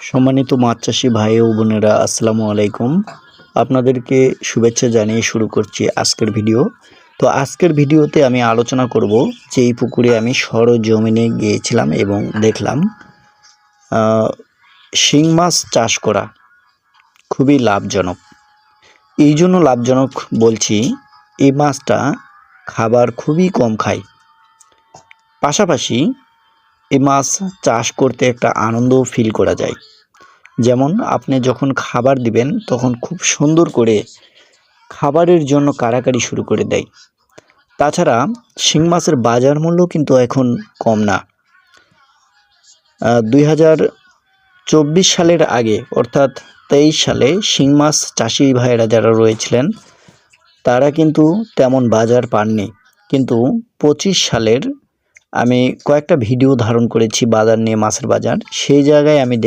সম্মানিত মাছ চাষি ভাই ও বোনেরা, আসসালামু আলাইকুম। আপনাদেরকে শুভেচ্ছা জানিয়ে শুরু করছি আজকের ভিডিও। তো আজকের ভিডিওতে আমি আলোচনা করব যে এই পুকুরে আমি সরজমিনে গিয়েছিলাম এবং দেখলাম শিং মাছ চাষ করা খুবই লাভজনক। এই জন্য লাভজনক বলছি, এই মাছটা খাবার খুবই কম খায়। পাশাপাশি এই মাছ চাষ করতে একটা আনন্দও ফিল করা যায়। যেমন আপনি যখন খাবার দিবেন তখন খুব সুন্দর করে খাবারের জন্য কাড়াকাড়ি শুরু করে দেয়। তাছাড়া শিং মাছের বাজার মূল্য কিন্তু এখন কম না। 2024 সালের আগে অর্থাৎ 23 সালে শিং মাছ চাষি ভাইয়েরা যারা রয়েছিলেন তারা কিন্তু তেমন বাজার পাননি, কিন্তু 25 সালের আমি কয়েকটা ভিডিও ধারণ করেছি বাজার নিয়ে, মাছের বাজার, সেই জায়গায় আমি